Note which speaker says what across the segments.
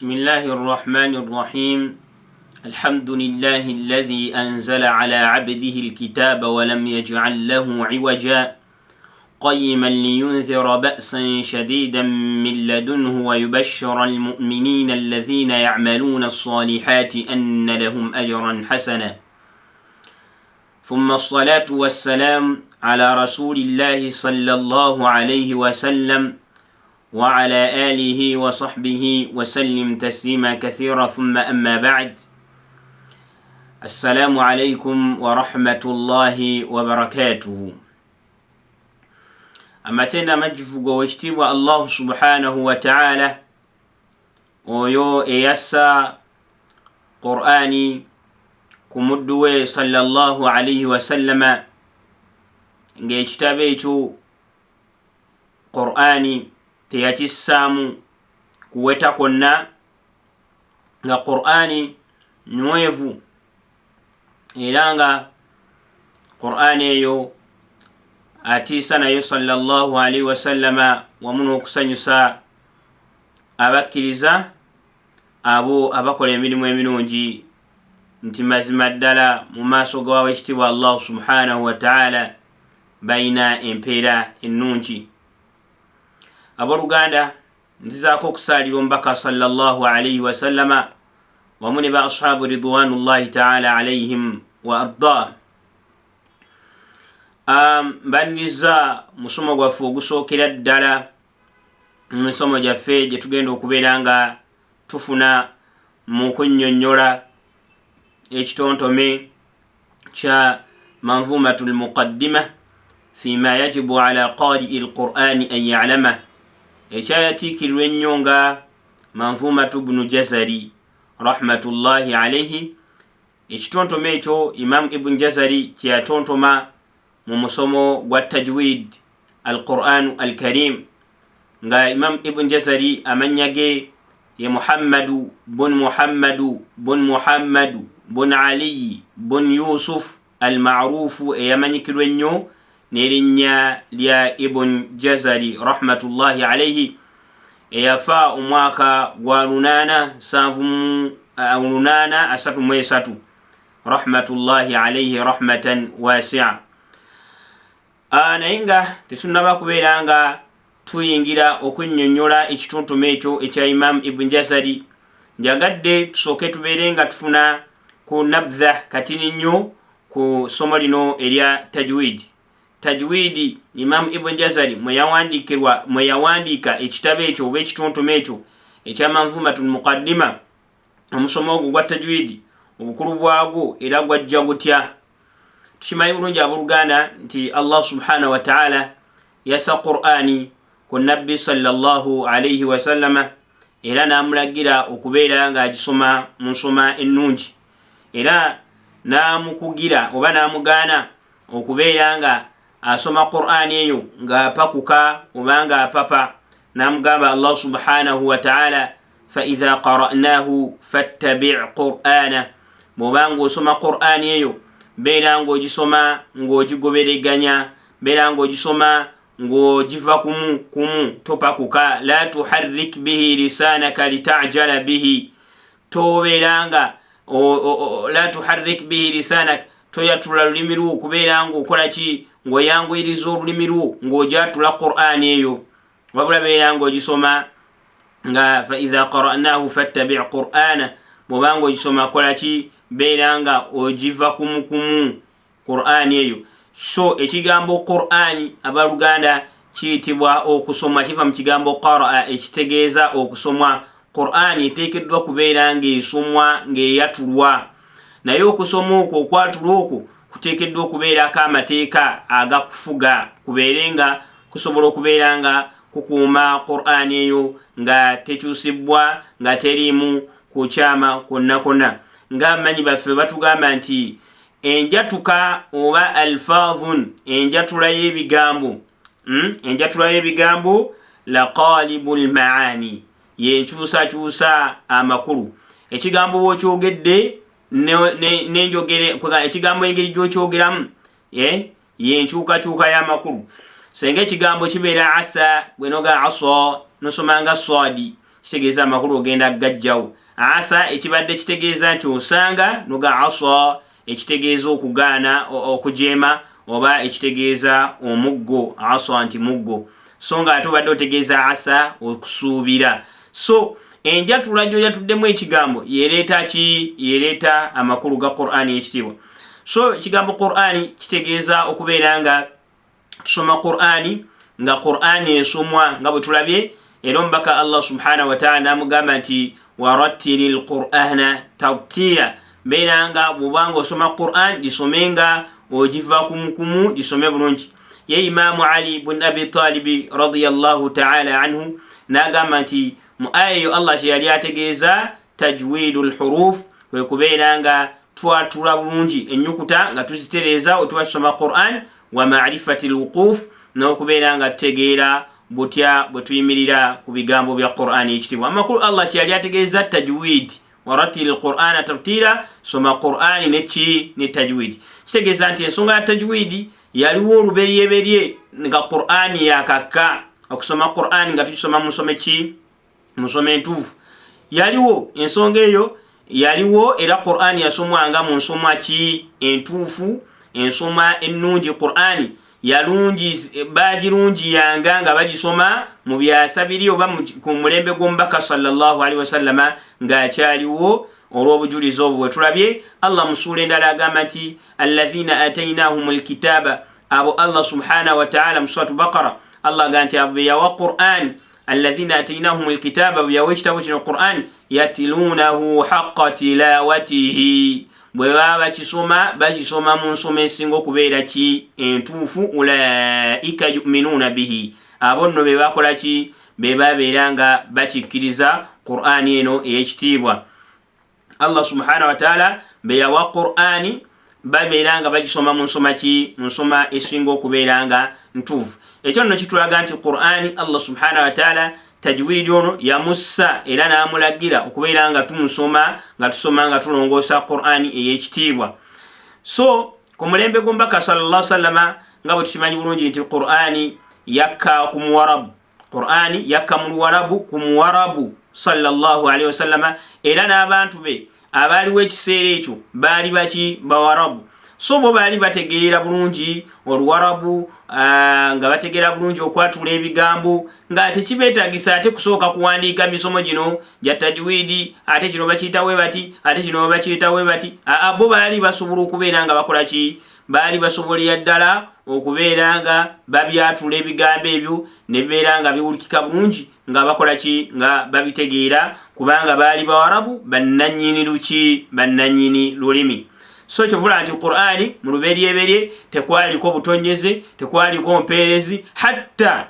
Speaker 1: بسم الله الرحمن الرحيم. الحمد لله الذي أنزل على عبده الكتاب ولم يجعل له عوجا قيما لينذر بأسا شديدا من لدنه ويبشر المؤمنين الذين يعملون الصالحات أن لهم أجرا حسنا. ثم الصلاة والسلام على رسول الله صلى الله عليه وسلم وعلى آله وصحبه وسلم تسليما كثيرا. ثم أما بعد. السلام عليكم ورحمة الله وبركاته. أما تنا مجفوغ واشتوى الله سبحانه وتعالى ويو إيسا قرآني كمدوي صلى الله عليه وسلم نجتبيتو قرآني teyakissaamu kuweta kwonna nga qur'ani nywevu era nga qur'ani eyo atiisa nayo sallallahu alaihi wasallama wamu n'okusanyusa abakkiriza abo abakola emirimu emirungi nti mazima ddala mu maaso g'owekitiibwa Allah subhanahu wa ta'ala bayina empeera ennungi. Abooluganda, nzizaako okusaalira omubaka sallallahu alaihi wasallama wamu ne ba ashaabu ridwanullahi ta'ala alaihim wa arda. Mbaniriza musomo gwaffe ogusookera ddala mu misomo gyaffe gye tugenda okubeera nga tufuna mu kunnyonnyola ekitontome kya manzumatul muqaddima fima yajibu ala qari'i alqur'ani an ya'lama ekyayatiikirwa ennyo nga manzumatu bnu jazari rahmatullahi alaihi. Ekitontome ekyo Imam Ibn Jazari kyeyatontoma mu musomo gwa tajwid alqur'anu alkarim nga Imam Ibn Jazari amannya ge ye Muhammadu bun Muhammadu bun Muhammadu bun Ali bun Yusuf almarufu eyamanyikirwa ennyo n'erinnya lya Ibn Jazari rahmatullahi alaihi eyafa omwaka gwa 833 rahmatullahi alaihi rahmatan wasi'a. Naye nga tetunnaba kubeera nga tuyingira okunnyonnyola ekitontome ekyo ekya Imam Ibn Jazari, njagadde tusooke tubeere nga tufuna ku nabdha katini nnyo ku ssomo lino erya tajwid. Tajwidi Imam Ibn Jazari mwe yawandiika ekitabo ekyo oba ekitontome ekyo ekya manzumatul muqaddima, omusomo ogwo gwa tajwidi obukulu bwagwo era gwajja gutya. Tukimanyi bulungi abooluganda nti Allah subhanahu wa ta'ala yassa qur'ani ku nabbi sallallahu alaihi wasallama era n'amulagira okubeera ng'agisoma mu nsoma ennungi, era n'amukugira oba n'amugaana okubeera nga asoma qur'ani eyo ng'apakuka oba ng'apapa. N'amugamba Allah subhanahu wa ta'ala fa idha qara'nahu fattabi' qur'ana, bw'oba ng'osoma qur'ani eyo beera ng'ogisoma ng'ogigobereganya, beera ng'ogisoma ng'ogiva kumu topakuka. La tuharrik bihi lisanaka lita'jala bihi, tobeeranga la tuharrik bihi lisanaka, toyatula lulimi lwo okubeera ng'okola ki, ng'oyanguyiriza olulimi lwo ng'ojatula qur'ani eyo, wabula beera ng'ogisoma nga fa idha qara'nahu fattabi' qur'ana, bw'oba ng'ogisoma kola ki, beera nga ogiva kumu qur'ani eyo. So ekigambo qur'ani abaluganda kiyitibwa okusomwa, kiva mu kigambo qara'a ekitegeeza okusomwa. Qur'ani eteekeddwa kubeera ng'esomwa ng'eyatulwa, naye okusoma okwo okwatulwa okwo kuteekeddwa okubeerako amateeka agakufuga, kubeere nga kusobola okubeera nga kukuuma qur'ani eyo nga tekyusibwa, nga teriimu kukyama kwonna kwonna. Ng'abamanyi baffe batugamba nti enjatuka oba alfaazun, enjatula y'ebigambo enjatula y'ebigambo la qalibul maani, yenkyusakyusa amakulu. Ekigambo bw'okyogedde ekigambo engeri gy'okyogeramu yenkyukakyuka y'amakulu. Senga ekigambo kibeera asa, bwenoga asa nosomanga swadi, kitegeeza amakulu ogenda gajjawo. Asa ekibadde kitegeeza nti osanga noga asa ekitegeeza okugaana okujeema oba ekitegeeza omuggo asa nti muggo so nga ate obadde otegeeza asa okusuubira. So enjatula gy'oyatuddemu ekigambo yereeta ki? Yereeta amakulu ga Qur'ani ekitiibwa. So ekigambo Qur'ani kitegeeza okubeera nga tusoma Qur'ani nga Qur'ani esomwa nga bwe tulabye era omubaka Allah subhanahu wa ta'ala n'amugamba nti warattilil Qur'ana tartila, beera nga bw'obanga osoma Qur'an gisomenga ogiva kumukumu gisome bulungi. Ye Imaamu Ali ibn Abi Talib radiyallahu ta'ala anhu n'agamba nti mu aya eyo Allah kye yali ategeeza tajwidul huruf kwe kubeera nga twatula bulungi ennyukuta nga tuzitereeza otuba tusoma Qur'an wa ma'rifatil wuquf n'okubeera nga tutegeera butya bwe tuyimirira ku bigambo bya Qur'ani ekitiibwa. Amakulu Allah kye yali ategeeza tajwid warattilil Qur'ana tartila, soma Qur'ani ne tajwid. Kitegeeza nti ensonga ya tajwid yaliwo oluberyeberye nga Qur'ani yakakka okusoma Qur'ani nga tukisoma musome ki? Musome entuufu. Yaliwo ensonga eyo yaliwo era Qur'ani yasomwanga mu nsoma ki? Entuufu, ensoma ennungi. Qur'ani yalungi bagirungi yanga nga bagisoma mu byasa biri oba ku mulembe gw'omubaka sallallahu alaihi wasallama ng'akyaliwo olw'obujulizi obwo bwe tulabye. Allah mu ssuula endala agamba nti alladhina atainahumul kitaba, abo Allah subhanahu wa ta'ala mu suratu Baqara Allah agamba nti abo be yawa Qur'an, alladhina atainahumul kitaba be yawa ekitabo kino Qur'an yatilunahu haqqa tilawatihi, bwe baba bakisoma mu nsoma esinga okubeera ki? Entuufu. Ulaika yu'minuuna bihi, abo nno be bakola ki? Be babeera nga bakikkiriza Qur'ani eno ey'ekitiibwa. Allah subhanahu wa ta'ala be yawa Qur'ani babeera nga bagisoma mu nsoma ki? Mu nsoma esinga okubeera nga ntuufu. Ekyo nno kitulaga nti Qur'ani Allah subhanahu wa ta'ala tajwidi ono yamussa era n'amulagira okubeera nga tumusoma nga tusoma nga tulongoosa Qur'ani ey'ekitiibwa. So ku mulembe gw'omubaka sallallahu alaihi wasallama nga bwe tukimanyi bulungi nti Qur'ani yakka ku Muwarabu, Qur'ani yakka mu Luwarabu ku Muwarabu sallallahu alaihi wasallama, era n'abantu be abaaliwo ekiseera ekyo baali baki? Bawarabu. So bo baali bategeera bulungi Oluwarabu nga bategeera bulungi okwatula ebigambo nga tekibeetagisa ate kusooka kuwandiika misomo gino gya tajwidi, ate kino bakiyita we bati, ate kino bakiyita we bati. Bo baali basobola okubeera nga bakola ki? Baali basobolera ddala okubeera nga babyatula ebigambo ebyo ne bibeera nga biwulikika bulungi nga bakola ki? Nga babitegeera, kubanga baali Bawarabu bannannyini luki? Bannannyini lulimi. So kyovula nti Qur'ani mu luberyeberye tekwaliko butonyeze, tekwaliko mpeerezi, hatta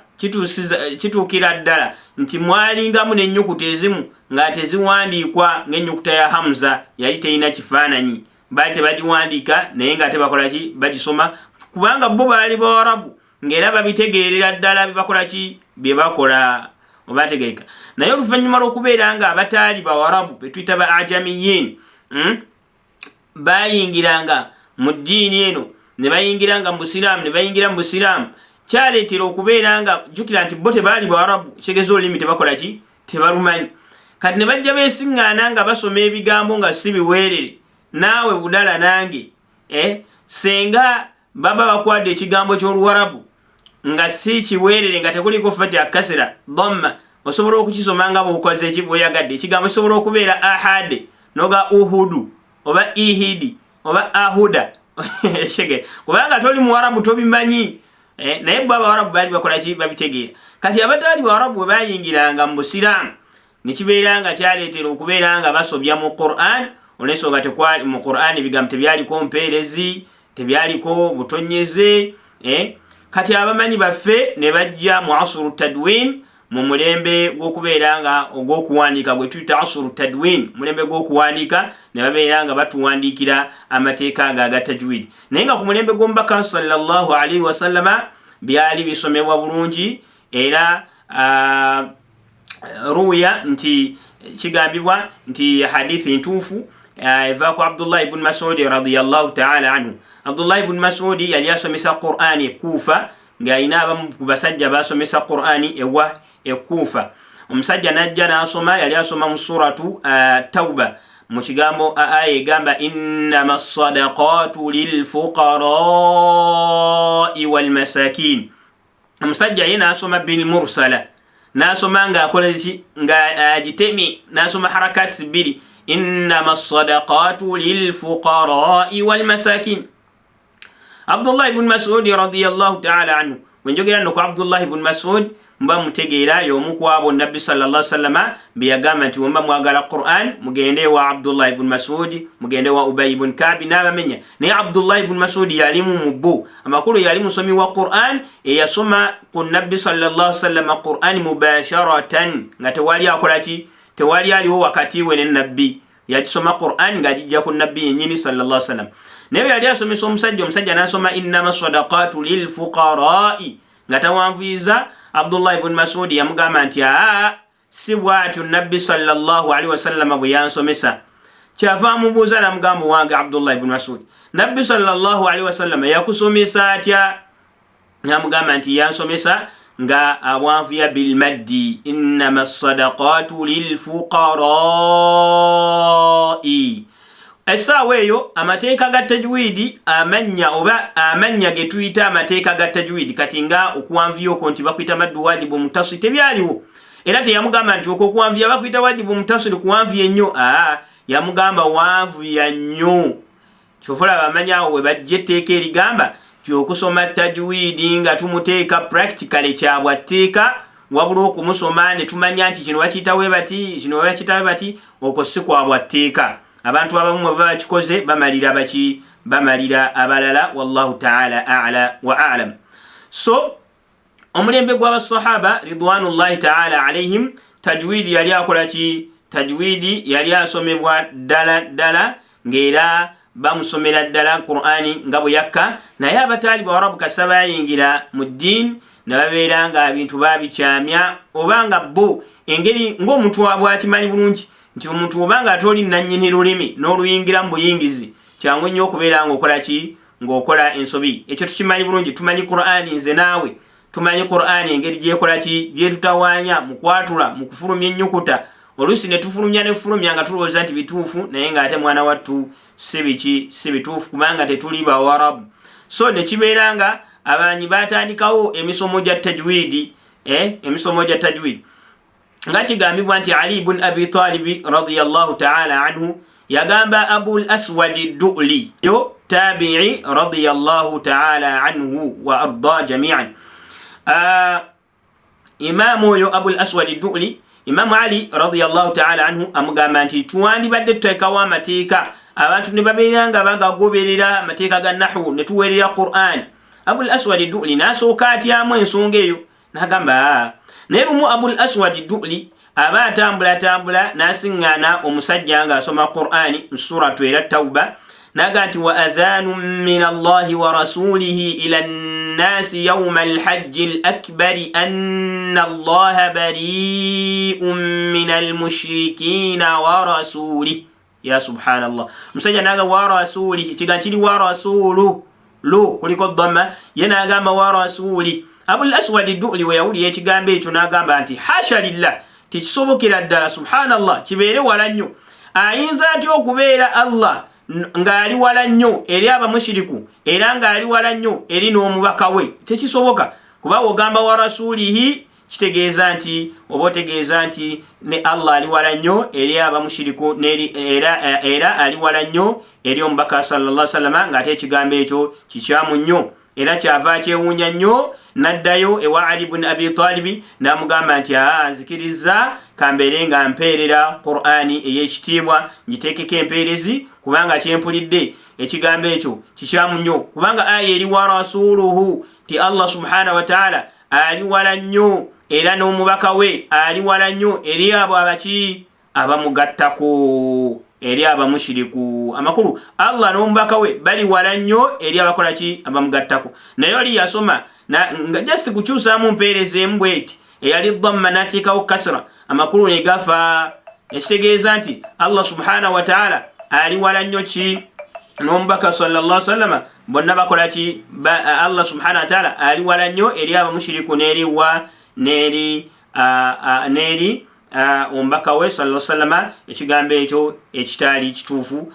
Speaker 1: kituukira ddala nti mwalingamu n'ennyukuta ezimu nga teziwandiikwa ng'ennyukuta ya Hamza yali terina kifaananyi, baali tebagiwandiika naye nga tebakola ki? Bagisoma, kubanga bo baali Bawarabu ng'era babitegeerera ddala bibakola ki? Bye bakola. Obategeereka. Naye oluvannyuma lw'okubeera nga abataali Bawarabu be tuyita ba ajamiyin bayingiranga mu ddiini eno ne bayingiranga mu Busiraamu, ne bayingira mu Busiraamu, kyaleetera okubeera nga jjukira nti bo tebaali Bawarabu, kitegeeza olulimi tebakola ki? Tebalumanyi. Kati ne bajja beesiŋŋaana nga basoma ebigambo nga si biweerere, naawe budala nange senga baba bakwadde ekigambo ky'Oluwarabu nga si kiweerere nga tekuliko fatiha kasira dhamma, osobola okukisoma nga bw'okoze eki bw'oyagadde. Ekigambo kisobola okubeera ahade noga uhudu oba ihidi oba ahuda shege, kubanga toli Muwarabu tobimanyi. Naye bo Abawarabu baali bakola ki? Babitegeera. Kati abataali Bawarabu bwe bayingiranga mu Busiraamu ne kibeera nga kyaleetera okubeera nga basobya mu Qur'an, olw'ensonga tekwali mu Qur'an ebigambo tebyaliko mpeerezi, tebyaliko butonyeze. Kati abamanyi baffe ne bajja mu asuru tadwin, mu mulembe gw'okubeera nga ogw'okuwandiika gwe tuyita asuru tadwin, mulembe gw'okuwandiika ne babeera nga batuwandiikira amateeka nga aga tajwid. Naye nga ku mulembe gw'omubaka sallallahu alaihi wasallama byali bisomebwa bulungi, era ruya nti kigambibwa nti hadithi ntuufu eva ku Abdullah ibn Mas'ud radiyallahu ta'ala anhu. Abdullah ibn Mas'ud yali asomesa Qur'ani Kufa, ng'alina abamu ku basajja basomesa Qur'ani ewa Kufa. omusajja najja n'asoma, yali asoma mu suratu Tauba mu kigambo aya egamba innama sadaqatu lilfuqarai walmasakin. Omusajja ye n'asoma bil mursala, n'asoma ng'akoleki nga agitemi, n'asoma harakati bbiri, innama sadaqatu lilfuqarai walmasakin. Abdullah ibn Mas'ud radiyallahu ta'ala anhu, wenjogera no ko Abdullah ibn Mas'ud mba mutegeera y'omu ku abo Nabbi sallallahu alaihi wasallam biyagamba nti wemba mwagala Qur'an mugende wa Abdullah ibn Mas'ud, mugende wa Ubay ibn Ka'b n'abamenya. Naye Abdullah ibn Mas'ud yalimu mubbu, amakulu yali musomi wa Qur'an eyasoma ku Nabbi sallallahu alaihi wasallam Qur'an mubasharatan nga tewali akolaki, tewali aliwo wakati we ne Nabbi, yakisoma Qur'an ng'agijja ku Nabbi yennyini sallallahu alaihi wasallam. Naye yali asomesa omusajja n'asoma innama sadaqatu lilfuqarai nga tawanvuyiza. Abdullah ibn Mas'ud yamugamba nti si bwatyo Nabbi sallallahu alaihi wasallam bwe yansomesa. Kyava amubuuza n'amugamba wange Abdullah ibn Mas'ud, Nabbi sallallahu alaihi wasallam yakusomesa atya? N'amugamba nti yansomesa nga awanvuya bilmaddi, innama sadaqatu lilfuqarai. Essaawa eyo amateeka ga tajwidi amanya ge tuyita amateeka ga tajwidi kati nga okuwanvuya okwo nti bakuyita maddu wajibu mutasil tebyaliwo, era teyamugamba nti okwo okuwanvuya bakuyita wajibu mutasil kuwanvuya ennyo. Yamugamba wanvuya nnyo. Kyofola bamanyawo we bajja etteeka erigamba ti okusoma tajwidi nga tumuteeka practically kyabwatteeka, wabula okumusoma ne tumanya nti kino bakiyita we bati, kino bakiyita we bati, okwo si kwabwatteeka. Abantu abamu bwe bakikoze bamalira baki, bamalira abalala. Wallahu ta'ala a'la wa a'lam. So omulembe gw'abasahaba ridwanullahi ta'ala alaihim, tajwidi yali akola ki? Tajwidi yali asomebwa ddala ng'era bamusomera ddala Qur'ani nga bwe yakka. Naye abataali bawarabu kasa bayingira mu ddiini ne babeera nga ebintu babikyamya, obanga bo engeri ng'omuntu bw'akimanyi bulungi nti omuntu obanga atoli nannyini lulimi n'oluyingira mu buyingizi, kyangu nnyo okubeera ng'okola ki? Ng'okola ensobi. Ekyo tukimanyi bulungi, tumanyi Qur'ani, nze naawe tumanyi Qur'ani engeri gy'ekola ki? Gyetutawaanya mu kwatula, mu kufulumya ennyukuta. Oluusi ne tufulumya nga tulowooza nti bituufu, naye ng'ate mwana wattu si biki, si bituufu kubanga tetuli Bawarabu. So ne kibeera nga abanyi batandikawo emisomo gya tajwidi, emisomo gya tajwidi. Nga kigambibwa nti Ali ibn Abi Talib radiyallahu ta'ala anhu yagamba Abul Aswad ad-Du'li, yo tabi'i radiyallahu ta'ala anhu wa arda jami'an. Imamu yo Abul Aswad ad-Du'li, Imamu Ali radiyallahu ta'ala anhu amugamba nti tuwandibadde tuteekawo amateeka abantu ne babeera nga bagagoberera amateeka ga nahwu ne tuweerera Qur'an. Abul Aswad ad-Du'li n'asooka atyamu ensonga eyo n'agamba naye lumu Abul Aswad ad-Du'li aba atambula n'asiŋŋaana omusajja ng'asoma Qur'ani mu suratu era Tauba n'agamba nti wa adhaanu min Allahi wa rasulihi ila nnasi yawma alhajji al-akbari anna Allaha bari'un min al-mushrikina wa rasulihi. Ya subhanallah, omusajja n'agamba wa rasulihi, ekigambo kiri wa rasulu lu kuliko dhamma, ye n'agamba wa rasuli. Abul Aswad ad-Du'li we yawulira ekigambo ekyo n'agamba nti hasha lillah, tekisobokera ddala, subhanallah, kibeere wala nnyo. Ayinza atya okubeera Allah ng'ali wala nnyo eri abamushiriku era ng'ali wala nnyo eri n'omubaka we? Tekisoboka, kuba ogamba wa rasulihi kitegeeza nti oba otegeeza nti ne Allah ali wala nnyo eri abamushiriku era ali wala nnyo eri omubaka sallallahu alaihi wasallam, ng'ate ekigambo ekyo kikyamu nnyo era kyava kyewuunya nnyo. N'addayo ewa Ali ibn Abi Talib n'amugamba nti nzikiriza kambeere nga mpeerera Qur'ani ey'ekitiibwa, ngiteekeko empeerezi kubanga kyempulidde ekigambo ekyo kikyamu nnyo, kubanga aya eri wa rasuluhu ti Allah subhanahu wa ta'ala ali wala nnyo era n'omubaka we ali wala nnyo eri abo abaki abamugattako, eri abamushiriku. Amakulu Allah n'omubaka we bali wala nnyo eri abakola ki? Abamugattako. Naye oli yasoma nga just kukyusaamu mpeereza emu bweti eyali dhamma n'ateekawo kasra, amakulu ne gafa. Ekitegeeza nti Allah subhanahu wa ta'ala ali wala nnyo ki? N'omubaka sallallahu alaihi wasallam bonna bakola ki? Allah subhanahu wa ta'ala ali wala nnyo eri abamushiriku n'eri neri omubaka we sallallahu alaihi wasallam ekigambo ekyo ekitaali kituufu